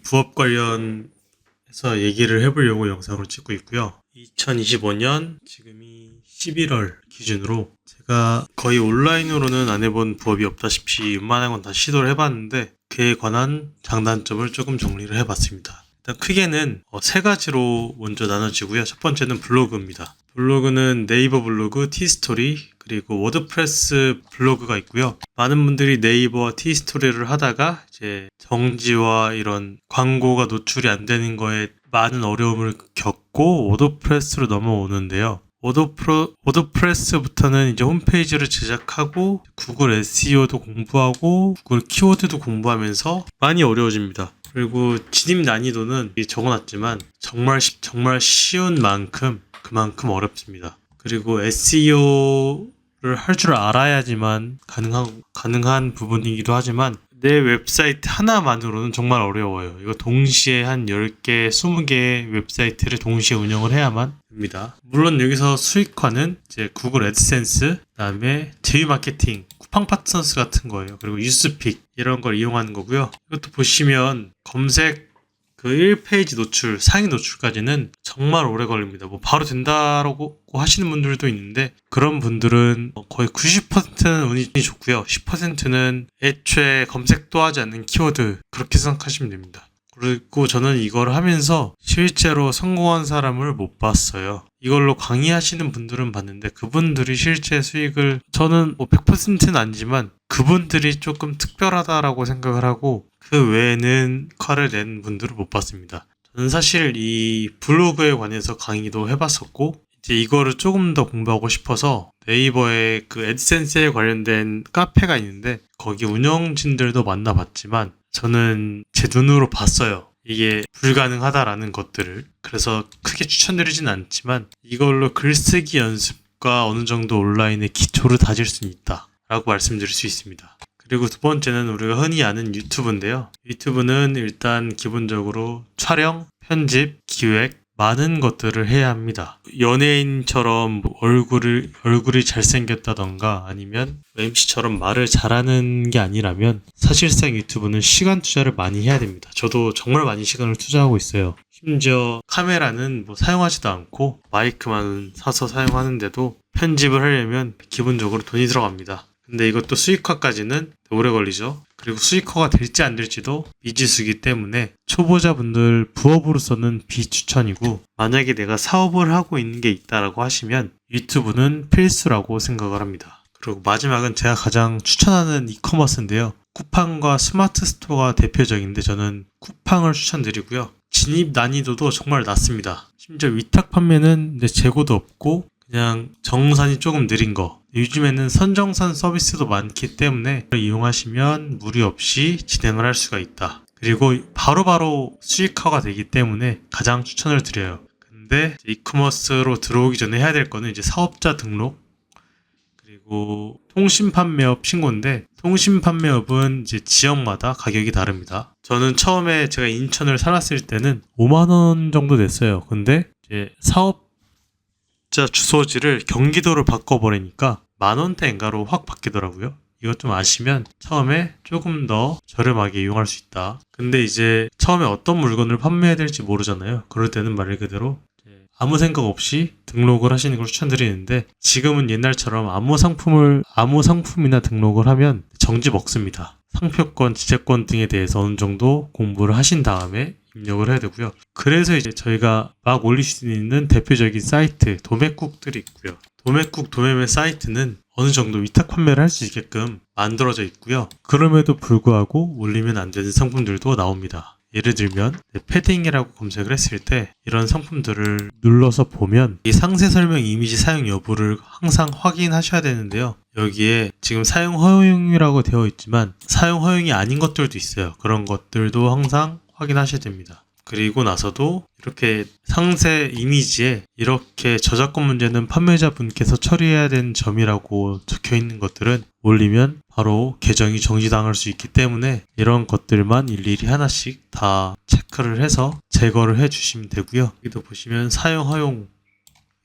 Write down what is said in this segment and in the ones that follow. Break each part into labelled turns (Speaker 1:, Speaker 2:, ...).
Speaker 1: 부업 관련해서 얘기를 해보려고 영상을 찍고 있고요. 2025년 지금이 11월 기준으로 제가 거의 온라인으로는 안 해본 부업이 없다시피 웬만한 건 다 시도를 해봤는데 그에 관한 장단점을 조금 정리를 해봤습니다. 일단 크게는 세 가지로 먼저 나눠지고요. 첫 번째는 블로그입니다. 블로그는 네이버 블로그, 티스토리, 그리고 워드프레스 블로그가 있고요. 많은 분들이 네이버와 티스토리를 하다가 이제 정지와 이런 광고가 노출이 안 되는 거에 많은 어려움을 겪고 워드프레스로 넘어오는데요. 워드프레스부터는 이제 홈페이지를 제작하고 구글 SEO도 공부하고 구글 키워드도 공부하면서 많이 어려워집니다. 그리고 진입 난이도는 적어놨지만 정말 쉬운 만큼 그만큼 어렵습니다. 그리고 SEO를 할 줄 알아야지만 가능한 부분이기도 하지만 내 웹사이트 하나만으로는 정말 어려워요. 이거 동시에 한 10개, 20개의 웹사이트를 동시에 운영을 해야만 됩니다. 물론 여기서 수익화는 이제 구글 애드센스, 그다음에 제휴 마케팅, 쿠팡 파트너스 같은 거예요. 그리고 뉴스픽 이런 걸 이용하는 거고요. 이것도 보시면 검색 그 1페이지 노출, 상위 노출까지는 정말 오래 걸립니다. 뭐 바로 된다라고 하시는 분들도 있는데 그런 분들은 거의 90%는 운이 좋고요. 10%는 애초에 검색도 하지 않는 키워드 그렇게 생각하시면 됩니다. 그리고 저는 이걸 하면서 실제로 성공한 사람을 못 봤어요. 이걸로 강의하시는 분들은 봤는데 그분들이 실제 수익을 저는 뭐 100%는 아니지만 그분들이 조금 특별하다라고 생각을 하고 그 외에는 화를 낸 분들을 못 봤습니다. 저는 사실 이 블로그에 관해서 강의도 해봤었고 이제 이거를 조금 더 공부하고 싶어서 네이버에 그 애드센스에 관련된 카페가 있는데 거기 운영진들도 만나봤지만 저는 제 눈으로 봤어요. 이게 불가능하다라는 것들을. 그래서 크게 추천드리진 않지만 이걸로 글쓰기 연습과 어느 정도 온라인의 기초를 다질 수는 있다 라고 말씀드릴 수 있습니다. 그리고 두 번째는 우리가 흔히 아는 유튜브인데요. 유튜브는 일단 기본적으로 촬영, 편집, 기획 많은 것들을 해야 합니다. 연예인처럼 얼굴이 잘생겼다던가 아니면 MC처럼 말을 잘하는 게 아니라면 사실상 유튜브는 시간 투자를 많이 해야 됩니다. 저도 정말 많이 시간을 투자하고 있어요. 심지어 카메라는 뭐 사용하지도 않고 마이크만 사서 사용하는데도 편집을 하려면 기본적으로 돈이 들어갑니다. 근데 이것도 수익화까지는 오래 걸리죠. 그리고 수익화가 될지 안 될지도 미지수이기 때문에 초보자분들 부업으로서는 비추천이고 만약에 내가 사업을 하고 있는 게 있다라고 하시면 유튜브는 필수라고 생각을 합니다. 그리고 마지막은 제가 가장 추천하는 이커머스인데요. 쿠팡과 스마트 스토어가 대표적인데 저는 쿠팡을 추천드리고요. 진입 난이도도 정말 낮습니다. 심지어 위탁 판매는 재고도 없고 그냥 정산이 조금 느린 거. 요즘에는 선정산 서비스도 많기 때문에 이용하시면 무리 없이 진행을 할 수가 있다. 그리고 바로바로 수익화가 되기 때문에 가장 추천을 드려요. 근데 이커머스로 들어오기 전에 해야 될 거는 이제 사업자 등록 그리고 통신 판매업 신고인데 통신 판매업은 이제 지역마다 가격이 다릅니다. 저는 처음에 제가 인천을 살았을 때는 5만 원 정도 냈어요. 근데 이제 사업자 주소지를 경기도로 바꿔버리니까 만원대인가로 확 바뀌더라고요. 이것 좀 아시면 처음에 조금 더 저렴하게 이용할 수 있다. 근데 이제 처음에 어떤 물건을 판매해야 될지 모르잖아요. 그럴 때는 말 그대로 아무 생각 없이 등록을 하시는 걸 추천드리는데 지금은 옛날처럼 아무 상품이나 등록을 하면 정지 먹습니다. 상표권, 지재권 등에 대해서 어느 정도 공부를 하신 다음에 입력을 해야 되고요. 그래서 이제 저희가 막 올릴 수 있는 대표적인 사이트, 도매국들이 있고요. 도매국 도매매 사이트는 어느 정도 위탁 판매를 할 수 있게끔 만들어져 있고요. 그럼에도 불구하고 올리면 안 되는 상품들도 나옵니다. 예를 들면 패딩이라고 검색을 했을 때 이런 상품들을 눌러서 보면 이 상세 설명 이미지 사용 여부를 항상 확인하셔야 되는데요. 여기에 지금 사용 허용이라고 되어 있지만 사용 허용이 아닌 것들도 있어요. 그런 것들도 항상 확인하셔야 됩니다. 그리고 나서도 이렇게 상세 이미지에 이렇게 저작권 문제는 판매자분께서 처리해야 되는 점이라고 적혀 있는 것들은 올리면 바로 계정이 정지당할 수 있기 때문에 이런 것들만 일일이 하나씩 다 체크를 해서 제거를 해주시면 되고요. 여기도 보시면 사용 허용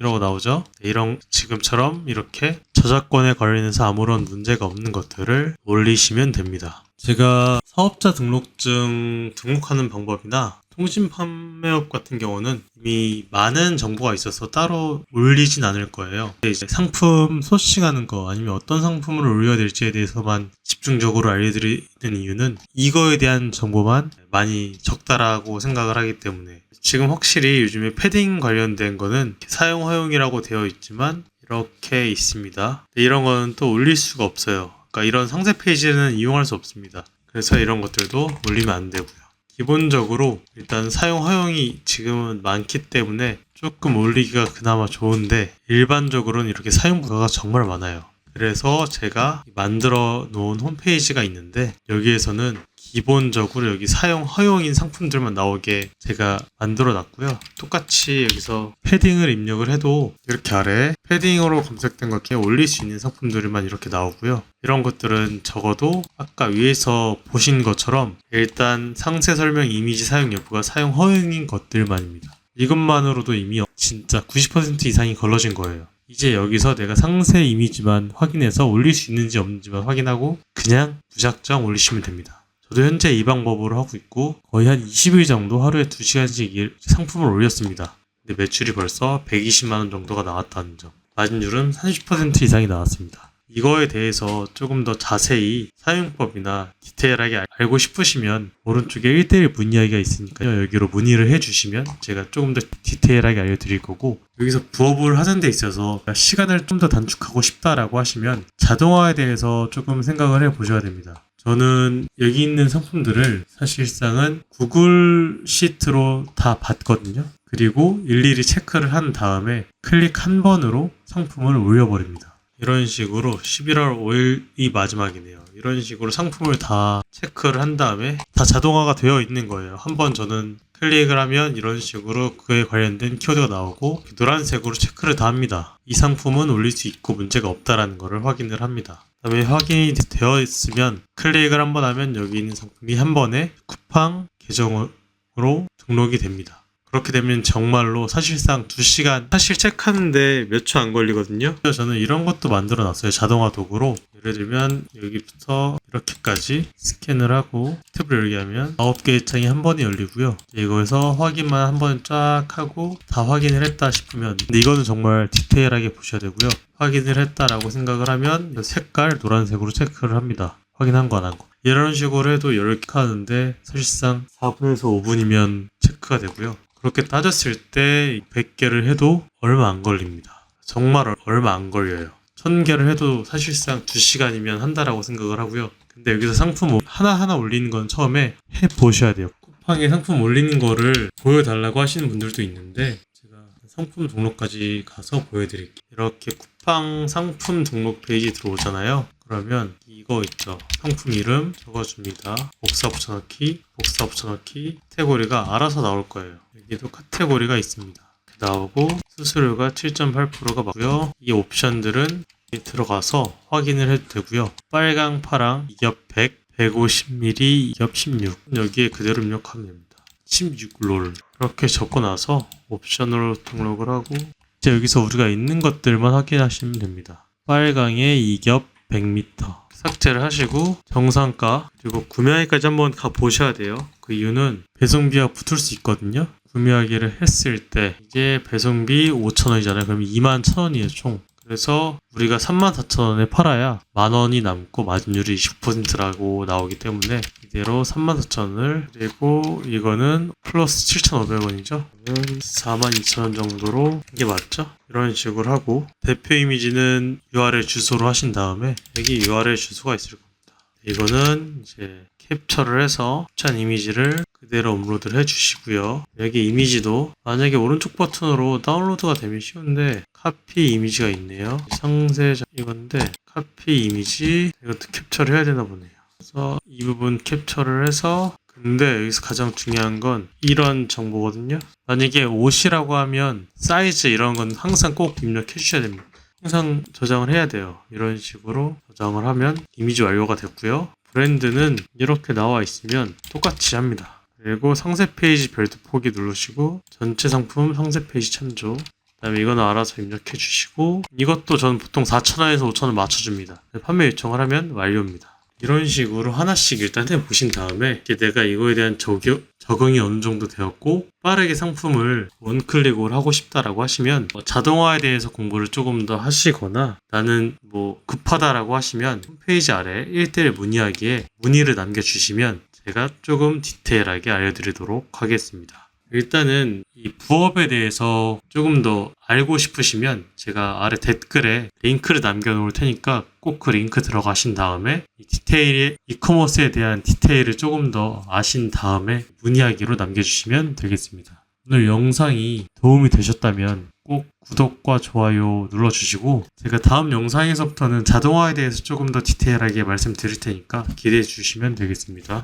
Speaker 1: 이라고 나오죠. 이런 지금처럼 이렇게 저작권에 관련해서 아무런 문제가 없는 것들을 올리시면 됩니다. 제가 사업자 등록증 등록하는 방법이나 통신 판매업 같은 경우는 이미 많은 정보가 있어서 따로 올리진 않을 거예요. 이제 상품 소싱하는 거 아니면 어떤 상품을 올려야 될지에 대해서만 집중적으로 알려드리는 이유는 이거에 대한 정보만 많이 적다라고 생각을 하기 때문에 지금 확실히 요즘에 패딩 관련된 거는 사용 허용이라고 되어 있지만 이렇게 있습니다. 이런 거는 또 올릴 수가 없어요. 그러니까 이런 상세 페이지는 이용할 수 없습니다. 그래서 이런 것들도 올리면 안 되고요. 기본적으로 일단 사용 허용이 지금은 많기 때문에 조금 올리기가 그나마 좋은데 일반적으로는 이렇게 사용 부가가 정말 많아요. 그래서 제가 만들어 놓은 홈페이지가 있는데 여기에서는 기본적으로 여기 사용 허용인 상품들만 나오게 제가 만들어 놨고요. 똑같이 여기서 패딩을 입력을 해도 이렇게 아래 패딩으로 검색된 것 중에 올릴 수 있는 상품들만 이렇게 나오고요. 이런 것들은 적어도 아까 위에서 보신 것처럼 일단 상세 설명 이미지 사용 여부가 사용 허용인 것들만입니다. 이것만으로도 이미 진짜 90% 이상이 걸러진 거예요. 이제 여기서 내가 상세 이미지만 확인해서 올릴 수 있는지 없는지만 확인하고 그냥 무작정 올리시면 됩니다. 저도 현재 이 방법으로 하고 있고 거의 한 20일 정도 하루에 2시간씩 상품을 올렸습니다. 근데 매출이 벌써 120만원 정도가 나왔다는 점. 마진율은 30% 이상이 나왔습니다. 이거에 대해서 조금 더 자세히 사용법이나 디테일하게 알고 싶으시면 오른쪽에 1:1 문의하기가 있으니까요. 여기로 문의를 해주시면 제가 조금 더 디테일하게 알려드릴 거고 여기서 부업을 하는 데 있어서 시간을 좀 더 단축하고 싶다라고 하시면 자동화에 대해서 조금 생각을 해보셔야 됩니다. 저는 여기 있는 상품들을 사실상은 구글 시트로 다 봤거든요. 그리고 일일이 체크를 한 다음에 클릭 한 번으로 상품을 올려버립니다. 이런 식으로 11월 5일이 마지막이네요. 이런 식으로 상품을 다 체크를 한 다음에 다 자동화가 되어 있는 거예요. 한번 저는 클릭을 하면 이런 식으로 그에 관련된 키워드가 나오고 노란색으로 체크를 다 합니다. 이 상품은 올릴 수 있고 문제가 없다라는 것을 확인을 합니다. 그 다음에 확인이 되어 있으면 클릭을 한번 하면 여기 있는 상품이 한 번에 쿠팡 계정으로 등록이 됩니다. 그렇게 되면 정말로 사실상 2시간 사실 체크하는데 몇 초 안 걸리거든요. 그래서 저는 이런 것도 만들어 놨어요. 자동화 도구로. 예를 들면 여기부터 이렇게까지 스캔을 하고 탭을 열게 하면 9개의 창이 한 번에 열리고요. 이거에서 확인만 한 번 쫙 하고 다 확인을 했다 싶으면 근데 이거는 정말 디테일하게 보셔야 되고요. 확인을 했다라고 생각을 하면 색깔 노란색으로 체크를 합니다. 확인한 거 안 한 거. 이런 식으로 해도 10개 하는데 사실상 4분에서 5분이면 체크가 되고요. 그렇게 따졌을 때 100개를 해도 얼마 안 걸립니다. 정말 얼마 안 걸려요. 1000개를 해도 사실상 2시간이면 한다라고 생각을 하고요. 근데 여기서 상품 하나하나 올리는 건 처음에 해보셔야 돼요. 쿠팡에 상품 올리는 거를 보여달라고 하시는 분들도 있는데 제가 상품 등록까지 가서 보여드릴게요. 이렇게 쿠팡 상품 등록 페이지 들어오잖아요. 그러면 이거 있죠. 상품 이름 적어줍니다. 복사 붙여넣기, 복사 붙여넣기, 카테고리가 알아서 나올 거예요. 여기도 카테고리가 있습니다. 나오고 수수료가 7.8%가 맞고요. 이 옵션들은 들어가서 확인을 해도 되고요. 빨강, 파랑, 2겹 100, 150ml, 2겹 16 여기에 그대로 입력하면 됩니다. 16롤 이렇게 적고나서 옵션으로 등록을 하고 이제 여기서 우리가 있는 것들만 확인하시면 됩니다. 빨강에 2겹 100m 삭제를 하시고 정상가 그리고 구매하기까지 한번 가보셔야 돼요. 그 이유는 배송비가 붙을 수 있거든요. 구매하기를 했을 때 이제 배송비 5,000원이잖아요. 그럼 21,000원이에요 총. 그래서 우리가 34,000원에 팔아야 만원이 남고 마진율이 20%라고 나오기 때문에 이대로 34,000원을 그리고 이거는 플러스 7,500원이죠. 42,000원 정도로 이게 맞죠? 이런 식으로 하고 대표 이미지는 URL 주소로 하신 다음에 여기 URL 주소가 있을 겁니다. 이거는 이제 캡처를 해서 캡처한 이미지를 그대로 업로드를 해주시고요. 여기 이미지도 만약에 오른쪽 버튼으로 다운로드가 되면 쉬운데 카피 이미지가 있네요. 상세 이건데 카피 이미지 이것도 캡처를 해야 되나 보네요. 그래서 이 부분 캡처를 해서 근데 여기서 가장 중요한 건 이런 정보거든요. 만약에 옷이라고 하면 사이즈 이런 건 항상 꼭 입력해 주셔야 됩니다. 항상 저장을 해야 돼요. 이런 식으로 저장을 하면 이미지 완료가 됐고요. 브랜드는 이렇게 나와 있으면 똑같이 합니다. 그리고 상세 페이지 별도 포기 누르시고 전체 상품 상세 페이지 참조 그다음에 이거는 알아서 입력해 주시고, 이것도 저는 보통 4,000원에서 5,000원 맞춰줍니다. 판매 요청을 하면 완료입니다. 이런 식으로 하나씩 일단 해보신 다음에 내가 이거에 대한 적응이 어느 정도 되었고 빠르게 상품을 원클릭으로 하고 싶다라고 하시면 자동화에 대해서 공부를 조금 더 하시거나 나는 뭐 급하다라고 하시면 홈페이지 아래 1:1 문의하기에 문의를 남겨주시면 제가 조금 디테일하게 알려드리도록 하겠습니다. 일단은 이 부업에 대해서 조금 더 알고 싶으시면 제가 아래 댓글에 링크를 남겨놓을 테니까 꼭 그 링크 들어가신 다음에 이커머스에 대한 디테일을 조금 더 아신 다음에 문의하기로 남겨주시면 되겠습니다. 오늘 영상이 도움이 되셨다면 꼭 구독과 좋아요 눌러주시고 제가 다음 영상에서부터는 자동화에 대해서 조금 더 디테일하게 말씀드릴 테니까 기대해 주시면 되겠습니다.